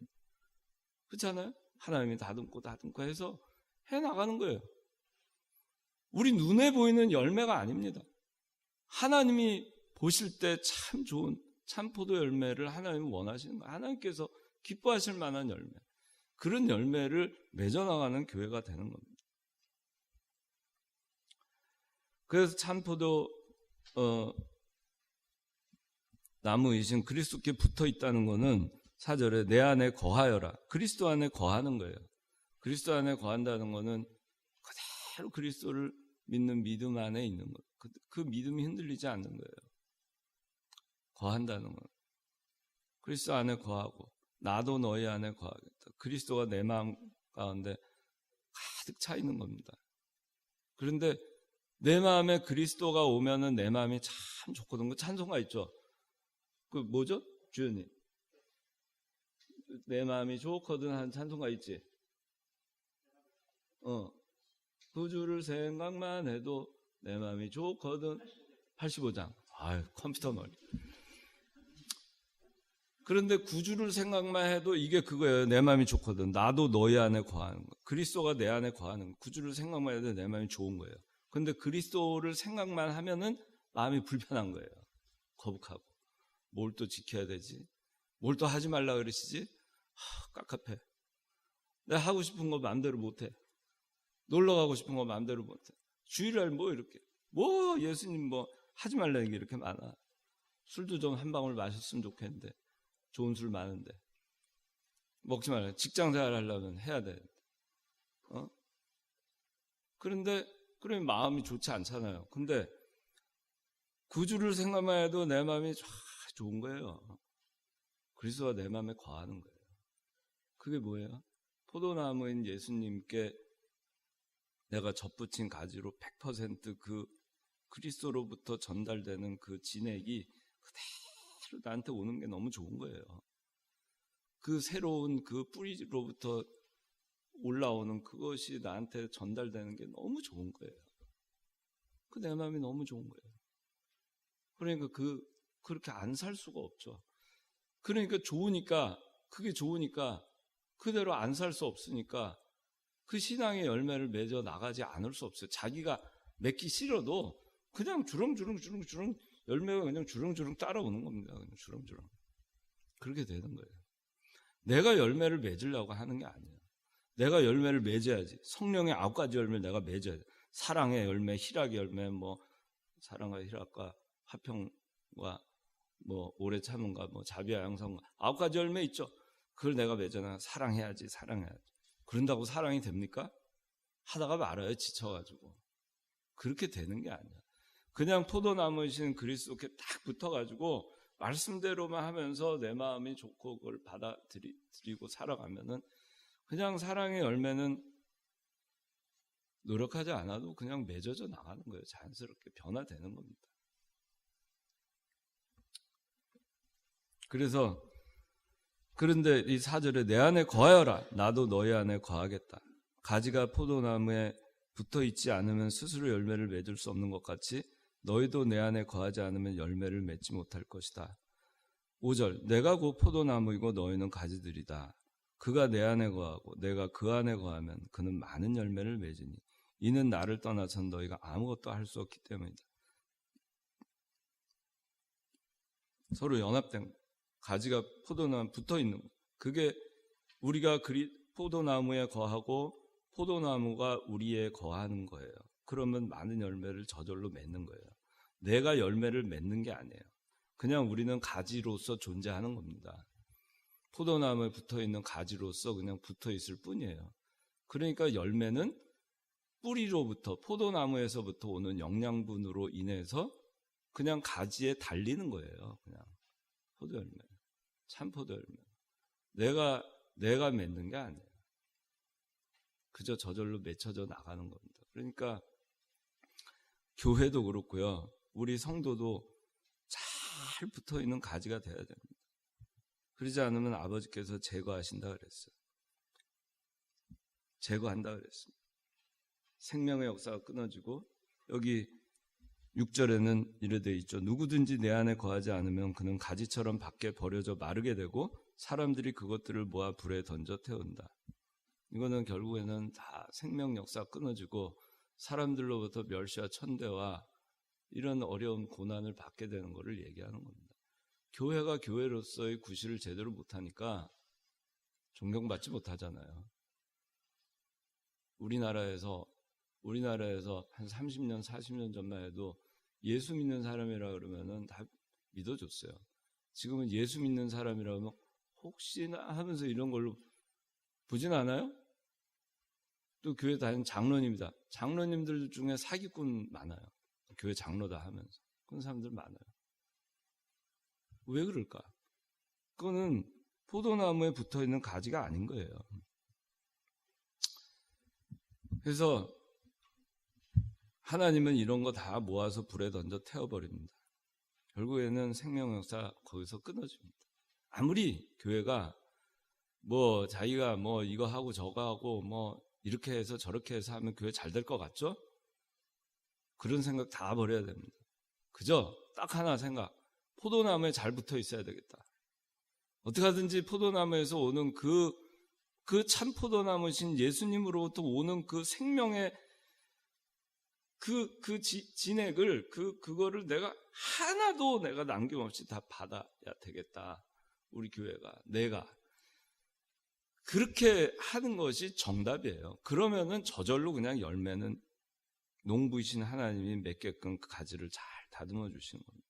[SPEAKER 1] 그렇잖아요? 하나님이 다듬고 해서 해나가는 거예요. 우리 눈에 보이는 열매가 아닙니다. 하나님이 보실 때 참 좋은 참 포도 열매를 하나님이 원하시는 거예요. 하나님께서 기뻐하실 만한 열매. 그런 열매를 맺어나가는 교회가 되는 겁니다. 그래서 참 포도 나무이신 그리스도께 붙어 있다는 것은 4절에 내 안에 거하여라. 그리스도 안에 거하는 거예요. 그리스도 안에 거한다는 것은 그대로 그리스도를 믿는 믿음 안에 있는 거예요. 그 믿음이 흔들리지 않는 거예요. 거한다는 건 그리스도 안에 거하고 나도 너희 안에 거하겠다. 그리스도가 내 마음 가운데 가득 차 있는 겁니다. 그런데 내 마음에 그리스도가 오면은 내 마음이 참 좋거든. 그 찬송가 있죠. 그 뭐죠? 주연님. 내 마음이 좋거든 하는 찬송가 있지. 구주를 생각만 해도 내 마음이 좋거든. 85장. 아유, 컴퓨터 머리. 그런데 구주를 생각만 해도 이게 그거예요. 내 마음이 좋거든. 나도 너희 안에 거하는 거. 그리스도가 내 안에 거하는 거. 구주를 생각만 해도 내 마음이 좋은 거예요. 그런데 그리스도를 생각만 하면은 마음이 불편한 거예요. 거북하고. 뭘 또 지켜야 되지? 뭘 또 하지 말라 그러시지? 깝깝해. 내가 하고 싶은 거 마음대로 못해. 놀러 가고 싶은 거 마음대로 못해. 주일날 뭐 이렇게. 예수님 하지 말라 얘기 이렇게 많아. 술도 좀 한 방울 마셨으면 좋겠는데. 좋은 술 많은데. 먹지 말라. 직장생활 하려면 해야 돼. 그런데, 그러면 마음이 좋지 않잖아요. 근데, 구주를 생각만 해도 내 마음이 좋은 거예요. 그리스도가 내 마음에 거하는 거예요. 그게 뭐예요? 포도나무인 예수님께 내가 접붙인 가지로 100% 그 그리스도로부터 전달되는 그 진액이 그대로 나한테 오는 게 너무 좋은 거예요. 그 새로운 그 뿌리로부터 올라오는 그것이 나한테 전달되는 게 너무 좋은 거예요. 그 내 마음이 너무 좋은 거예요. 그러니까 그렇게 안 살 수가 없죠. 그러니까 그게 좋으니까 그대로 안 살 수 없으니까 그 신앙의 열매를 맺어 나가지 않을 수 없어요. 자기가 맺기 싫어도 그냥 주렁주렁 열매가 그냥 주렁주렁 따라오는 겁니다. 그냥 주렁주렁. 그렇게 되는 거예요. 내가 열매를 맺으려고 하는 게 아니에요. 내가 열매를 맺어야지. 성령의 9가지 열매를 내가 맺어야 돼. 사랑의 열매, 희락의 열매, 사랑과 희락과 화평과 오래 참음과 자비와 양성과 9가지 열매 있죠. 그걸 내가 맺어놔. 사랑해야지. 그런다고 사랑이 됩니까? 하다가 말아요. 지쳐가지고. 그렇게 되는 게 아니야. 그냥 포도나무이신 그리스도께 딱 붙어가지고 말씀대로만 하면서 내 마음이 좋고 그걸 받아들이고 살아가면은 그냥 사랑의 열매는 노력하지 않아도 그냥 맺어져 나가는 거예요. 자연스럽게 변화되는 겁니다. 그런데 이 4절에 내 안에 거하여라. 나도 너희 안에 거하겠다. 가지가 포도나무에 붙어 있지 않으면 스스로 열매를 맺을 수 없는 것 같이 너희도 내 안에 거하지 않으면 열매를 맺지 못할 것이다. 5절 내가 곧 포도나무이고 너희는 가지들이다. 그가 내 안에 거하고 내가 그 안에 거하면 그는 많은 열매를 맺으니 이는 나를 떠나선 너희가 아무것도 할 수 없기 때문이다. 서로 연합된 가지가 포도나무에 붙어 있는 거. 그게 우리가 포도나무에 거하고 포도나무가 우리에 거하는 거예요. 그러면 많은 열매를 저절로 맺는 거예요. 내가 열매를 맺는 게 아니에요. 그냥 우리는 가지로서 존재하는 겁니다. 포도나무에 붙어있는 가지로서 그냥 붙어있을 뿐이에요. 그러니까 열매는 뿌리로부터 포도나무에서부터 오는 영양분으로 인해서 그냥 가지에 달리는 거예요. 그냥 포도열매, 참 포도열매. 내가 맺는 게 아니에요. 그저 저절로 맺혀져 나가는 겁니다. 그러니까 교회도 그렇고요. 우리 성도도 잘 붙어있는 가지가 돼야 됩니다. 그러지 않으면 아버지께서 제거하신다 그랬어요. 제거한다 그랬습니다. 생명의 역사가 끊어지고 여기 6절에는 이래 돼 있죠. 누구든지 내 안에 거하지 않으면 그는 가지처럼 밖에 버려져 마르게 되고 사람들이 그것들을 모아 불에 던져 태운다. 이거는 결국에는 다 생명 역사가 끊어지고 사람들로부터 멸시와 천대와 이런 어려운 고난을 받게 되는 것을 얘기하는 겁니다. 교회가 교회로서의 구실을 제대로 못하니까 존경받지 못하잖아요. 우리나라에서 한 30년, 40년 전만 해도 예수 믿는 사람이라 그러면은 다 믿어줬어요. 지금은 예수 믿는 사람이라 하면 혹시나 하면서 이런 걸로 보진 않아요? 또 교회 다니는 장로님이다. 장로님들 중에 사기꾼 많아요. 교회 장로다 하면서. 그런 사람들 많아요. 왜 그럴까? 그거는 포도나무에 붙어있는 가지가 아닌 거예요. 그래서 하나님은 이런 거 다 모아서 불에 던져 태워버립니다. 결국에는 생명 역사 거기서 끊어집니다. 아무리 교회가 뭐 자기가 뭐 이거 하고 저거 하고 뭐 이렇게 해서 저렇게 해서 하면 교회 잘 될 것 같죠? 그런 생각 다 버려야 됩니다. 그저 딱 하나 생각, 포도나무에 잘 붙어 있어야 되겠다. 어떻게 하든지 포도나무에서 오는 그 참 포도나무신 예수님으로부터 오는 그 생명의 진액을 그거를 내가 하나도 내가 남김없이 다 받아야 되겠다. 우리 교회가 내가 그렇게 하는 것이 정답이에요. 그러면은 저절로 그냥 열매는 농부이신 하나님이 맺게끔 그 가지를 잘 다듬어 주시는 겁니다.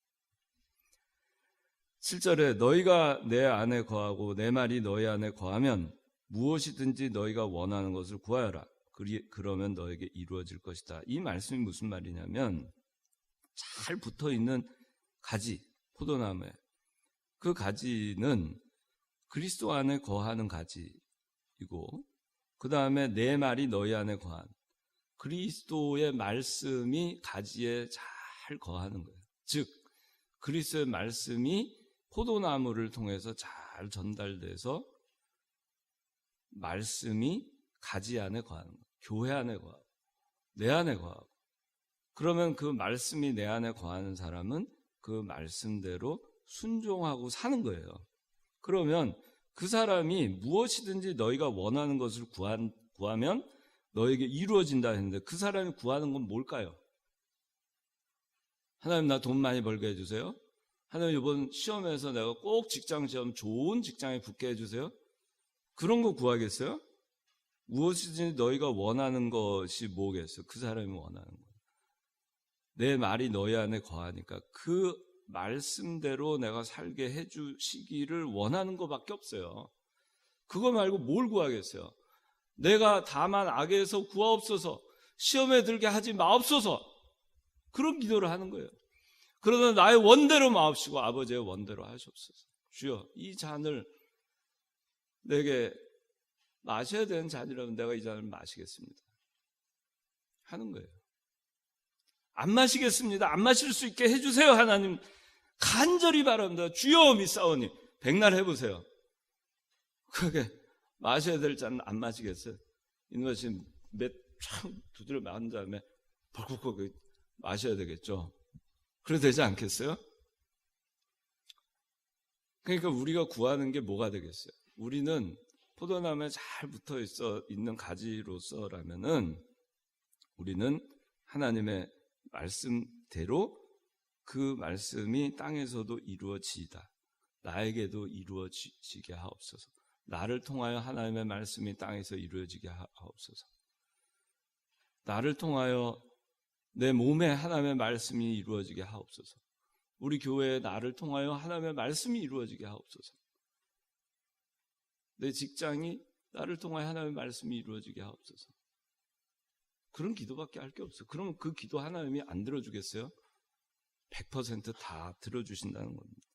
[SPEAKER 1] 7절에 너희가 내 안에 거하고 내 말이 너희 안에 거하면 무엇이든지 너희가 원하는 것을 구하여라. 그러면 너에게 이루어질 것이다. 이 말씀이 무슨 말이냐면 잘 붙어있는 가지, 포도나무에 그 가지는 그리스도 안에 거하는 가지이고 그 다음에 내 말이 너희 안에 거한 그리스도의 말씀이 가지에 잘 거하는 거예요. 즉 그리스도의 말씀이 포도나무를 통해서 잘 전달돼서 말씀이 가지 안에 거하는 거예요. 교회 안에 거하고 내 안에 거하고 그러면 그 말씀이 내 안에 거하는 사람은 그 말씀대로 순종하고 사는 거예요. 그러면 그 사람이 무엇이든지 너희가 원하는 것을 구하면 너에게 이루어진다 했는데 그 사람이 구하는 건 뭘까요? 하나님 나 돈 많이 벌게 해주세요. 하나님 이번 시험에서 내가 꼭 직장 시험 좋은 직장에 붙게 해주세요. 그런 거 구하겠어요? 무엇이든지 너희가 원하는 것이 뭐겠어요? 그 사람이 원하는 거. 내 말이 너희 안에 거하니까 그 말씀대로 내가 살게 해주시기를 원하는 것밖에 없어요. 그거 말고 뭘 구하겠어요? 내가 다만 악에서 구하옵소서, 시험에 들게 하지 마옵소서, 그런 기도를 하는 거예요. 그러나 나의 원대로 마옵시고 아버지의 원대로 하시옵소서. 주여 이 잔을 내게 마셔야 되는 잔이라면 내가 이 잔을 마시겠습니다 하는 거예요. 안 마시겠습니다. 안 마실 수 있게 해주세요. 하나님 간절히 바랍니다. 주여 믿사오니 백날 해보세요. 그게 마셔야 될 잔은 안 마시겠어요? 이놈이 몇창 두드려 맞은 다음에 벌컥 마셔야 되겠죠. 그래도 되지 않겠어요? 그러니까 우리가 구하는 게 뭐가 되겠어요? 우리는 포도나무에 잘 붙어 있는 가지로서라면은 우리는 하나님의 말씀대로 그 말씀이 땅에서도 이루어지이다. 나에게도 이루어지게 하옵소서. 나를 통하여 하나님의 말씀이 땅에서 이루어지게 하옵소서. 나를 통하여 내 몸에 하나님의 말씀이 이루어지게 하옵소서. 우리 교회에 나를 통하여 하나님의 말씀이 이루어지게 하옵소서. 내 직장이 나를 통하여 하나님의 말씀이 이루어지게 하옵소서. 그런 기도밖에 할 게 없어요. 그러면 그 기도 하나님이 안 들어주겠어요? 100% 다 들어주신다는 겁니다.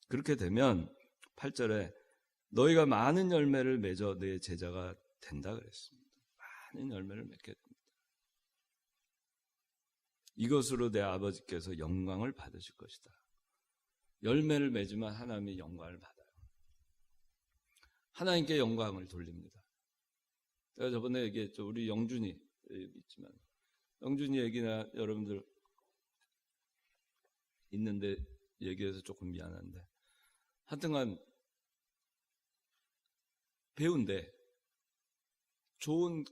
[SPEAKER 1] 그렇게 되면 8절에 너희가 많은 열매를 맺어 내 제자가 된다 그랬습니다. 많은 열매를 맺게 됩니다. 이것으로 내 아버지께서 영광을 받으실 것이다. 열매를 맺으면 하나님이 영광을 받아요. 하나님께 영광을 돌립니다. 제가 저번에 얘기했죠. 우리 영준이 있지만 영준이 얘기나 여러분들 있는데 얘기해서 조금 미안한데 하여튼간 배우인데 좋은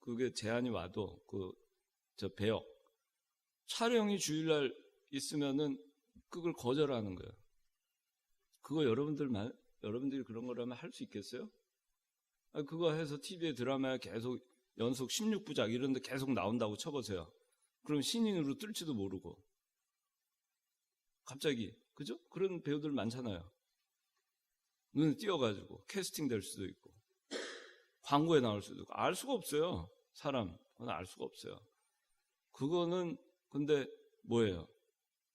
[SPEAKER 1] 그게 제안이 와도 배역 촬영이 주일날 있으면은 그걸 거절하는 거예요. 그거 여러분들이 그런 거라면 할 수 있겠어요? 그거 해서 TV에 드라마에 계속 연속 16부작 이런 데 계속 나온다고 쳐보세요. 그럼 신인으로 뜰지도 모르고 갑자기 그죠? 그런 배우들 많잖아요. 눈에 띄어가지고 캐스팅 될 수도 있고 광고에 나올 수도 있고 알 수가 없어요. 그건 알 수가 없어요. 그거는 근데 뭐예요?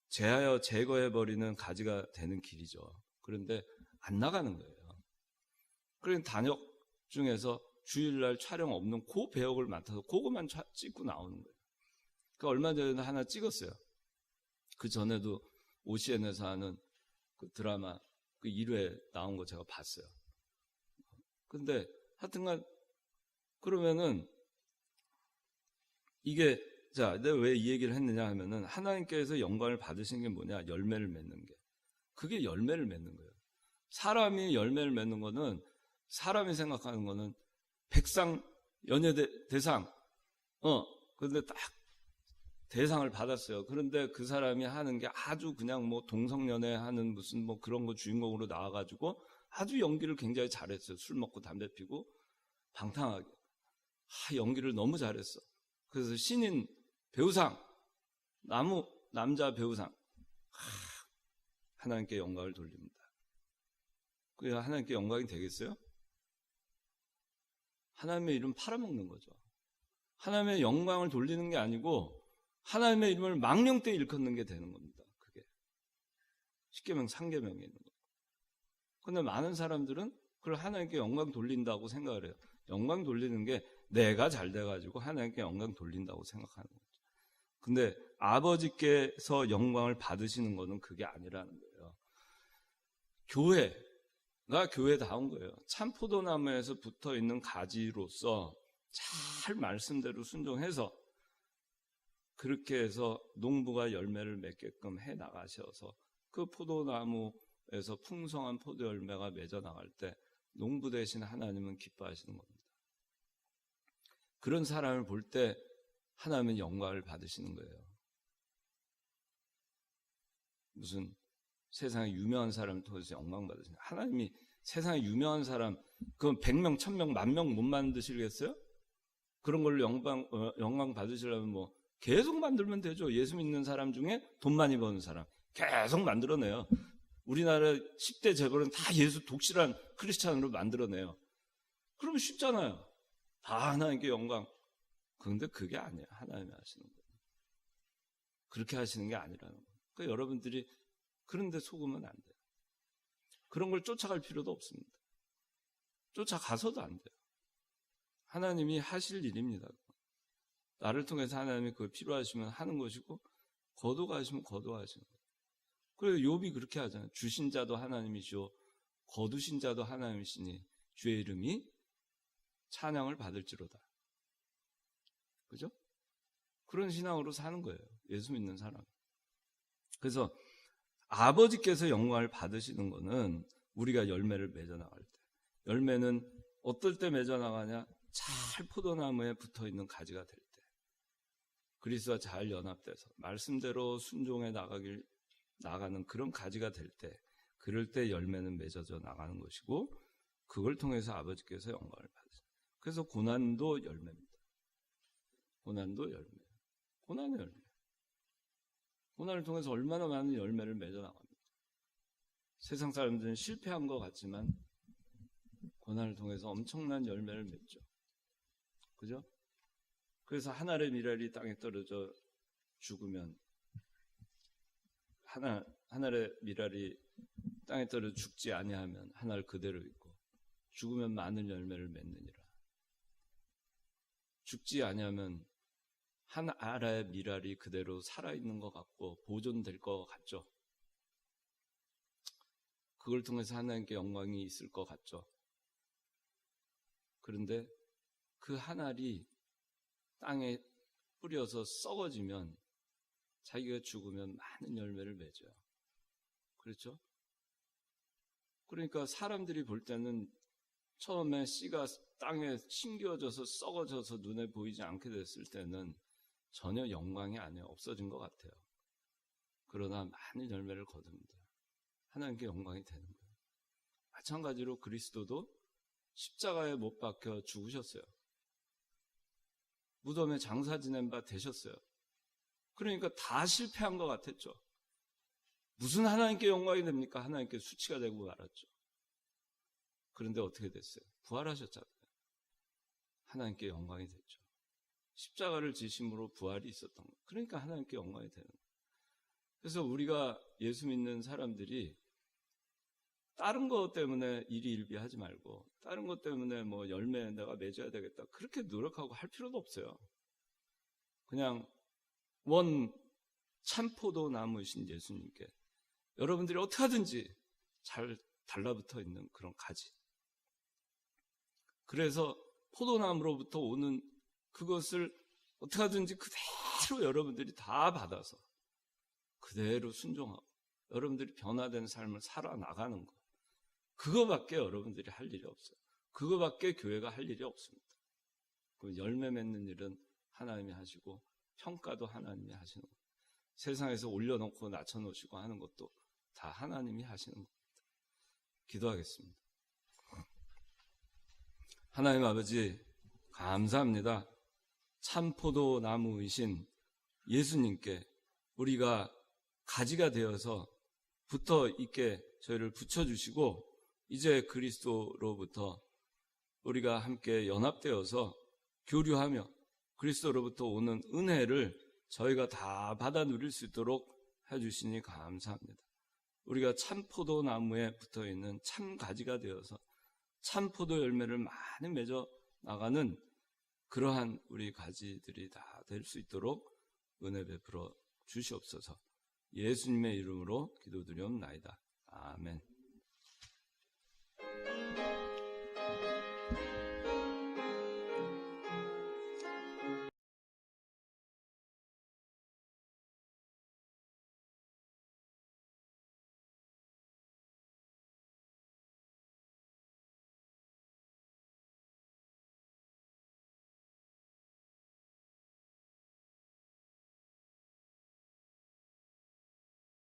[SPEAKER 1] 제하여 제거해버리는 가지가 되는 길이죠. 그런데 안 나가는 거예요. 그러니까 단역 중에서 주일날 촬영 없는 그 배역을 맡아서 그것만 찍고 나오는 거예요. 그러니까 얼마 전에 하나 찍었어요. 그 전에도 OCN에서 하는 그 드라마 그 1회 나온 거 제가 봤어요. 근데 하여튼간 그러면은 이게 내가 왜 이 얘기를 했느냐 하면은 하나님께서 영광을 받으신 게 뭐냐? 열매를 맺는 게. 그게 열매를 맺는 거예요. 사람이 열매를 맺는 거는 사람이 생각하는 거는 백상 연예대상 근데 딱 대상을 받았어요. 그런데 그 사람이 하는 게 아주 그냥 뭐 동성연애 하는 무슨 뭐 그런 거 주인공으로 나와가지고 아주 연기를 굉장히 잘했어요. 술 먹고 담배 피고 방탕하게. 연기를 너무 잘했어. 그래서 신인 배우상, 남자 배우상. 하나님께 영광을 돌립니다. 그게 하나님께 영광이 되겠어요? 하나님의 이름 팔아먹는 거죠. 하나님의 영광을 돌리는 게 아니고 하나님의 이름을 망령되이 일컫는 게 되는 겁니다. 그게 십계명 상계명에 있는 거예요. 그런데 많은 사람들은 그걸 하나님께 영광 돌린다고 생각을 해요. 영광 돌리는 게 내가 잘 돼가지고 하나님께 영광 돌린다고 생각하는 거죠. 근데 아버지께서 영광을 받으시는 것은 그게 아니라는 거예요. 교회가 교회다운 거예요. 참 포도나무에서 붙어있는 가지로서 잘 말씀대로 순종해서 그렇게 해서 농부가 열매를 맺게끔 해 나가셔서 그 포도나무에서 풍성한 포도 열매가 맺어 나갈 때 농부 대신 하나님은 기뻐하시는 겁니다. 그런 사람을 볼 때 하나님은 영광을 받으시는 거예요. 무슨 세상에 유명한 사람을 통해서 영광 받으시는 거예요. 하나님이 세상에 유명한 사람 그건 100명, 1000명, 10,000명 못 만드시겠어요? 그런 걸로 영광 받으시려면 뭐 계속 만들면 되죠. 예수 믿는 사람 중에 돈 많이 버는 사람 계속 만들어내요. 우리나라 10대 재벌은 다 예수 독실한 크리스찬으로 만들어내요. 그러면 쉽잖아요. 다 하나님께 영광. 그런데 그게 아니에요. 하나님이 하시는 거예요. 그렇게 하시는 게 아니라는 거예요. 그러니까 여러분들이 그런데 속으면 안 돼요. 그런 걸 쫓아갈 필요도 없습니다. 쫓아가서도 안 돼요. 하나님이 하실 일입니다. 나를 통해서 하나님이 그걸 필요하시면 하는 것이고 거두가시면 거두하시는 거예요. 그래서 욥이 그렇게 하잖아요. 주신 자도 하나님이시오 거두신 자도 하나님이시니 주의 이름이 찬양을 받을지로다. 그죠? 그런 신앙으로 사는 거예요. 예수 믿는 사람. 그래서 아버지께서 영광을 받으시는 거는 우리가 열매를 맺어나갈 때. 열매는 어떨 때 맺어나가냐? 잘 포도나무에 붙어있는 가지가 될 때. 그리스도와 잘 연합돼서 말씀대로 순종해 나가는 그런 가지가 될 때, 그럴 때 열매는 맺어져 나가는 것이고 그걸 통해서 아버지께서 영광을 받으세요. 그래서 고난도 열매입니다. 고난도 열매. 고난의 열매. 고난을 통해서 얼마나 많은 열매를 맺어 나갑니다. 세상 사람들은 실패한 것 같지만 고난을 통해서 엄청난 열매를 맺죠. 그죠? 그래서 한 알의 밀알이 땅에 떨어져 죽으면 한 알의 밀알이 땅에 떨어져 죽지 아니하면 한 알 그대로 있고 죽으면 많은 열매를 맺느니라. 죽지 아니하면 한 알의 밀알이 그대로 살아있는 것 같고 보존될 것 같죠. 그걸 통해서 하나님께 영광이 있을 것 같죠. 그런데 그 한 알이 땅에 뿌려서 썩어지면 자기가 죽으면 많은 열매를 맺어요. 그렇죠? 그러니까 사람들이 볼 때는 처음에 씨가 땅에 심겨져서 썩어져서 눈에 보이지 않게 됐을 때는 전혀 영광이 아니에요. 없어진 것 같아요. 그러나 많은 열매를 거둡니다. 하나님께 영광이 되는 거예요. 마찬가지로 그리스도도 십자가에 못 박혀 죽으셨어요. 무덤에 장사 지낸 바 되셨어요. 그러니까 다 실패한 것 같았죠. 무슨 하나님께 영광이 됩니까? 하나님께 수치가 되고 말았죠. 그런데 어떻게 됐어요? 부활하셨잖아요. 하나님께 영광이 됐죠. 십자가를 지심으로 부활이 있었던 거예요. 그러니까 하나님께 영광이 되는 거예요. 그래서 우리가 예수 믿는 사람들이 다른 것 때문에 일희일비하지 말고 다른 것 때문에 뭐 열매 내가 맺어야 되겠다 그렇게 노력하고 할 필요도 없어요. 그냥 원 참포도 나무이신 예수님께 여러분들이 어떻게 하든지 잘 달라붙어 있는 그런 가지. 그래서 포도나무로부터 오는 그것을 어떻게 하든지 그대로 여러분들이 다 받아서 그대로 순종하고 여러분들이 변화된 삶을 살아나가는 것. 그거밖에 여러분들이 할 일이 없어요. 그거밖에 교회가 할 일이 없습니다. 그 열매 맺는 일은 하나님이 하시고 평가도 하나님이 하시는 겁니다. 세상에서 올려놓고 낮춰놓으시고 하는 것도 다 하나님이 하시는 겁니다. 기도하겠습니다. 하나님 아버지 감사합니다. 참포도 나무이신 예수님께 우리가 가지가 되어서 붙어 있게 저희를 붙여주시고 이제 그리스도로부터 우리가 함께 연합되어서 교류하며 그리스도로부터 오는 은혜를 저희가 다 받아 누릴 수 있도록 해주시니 감사합니다. 우리가 참포도 나무에 붙어있는 참가지가 되어서 참포도 열매를 많이 맺어 나가는 그러한 우리 가지들이 다 될 수 있도록 은혜 베풀어 주시옵소서. 예수님의 이름으로 기도드리옵나이다. 아멘.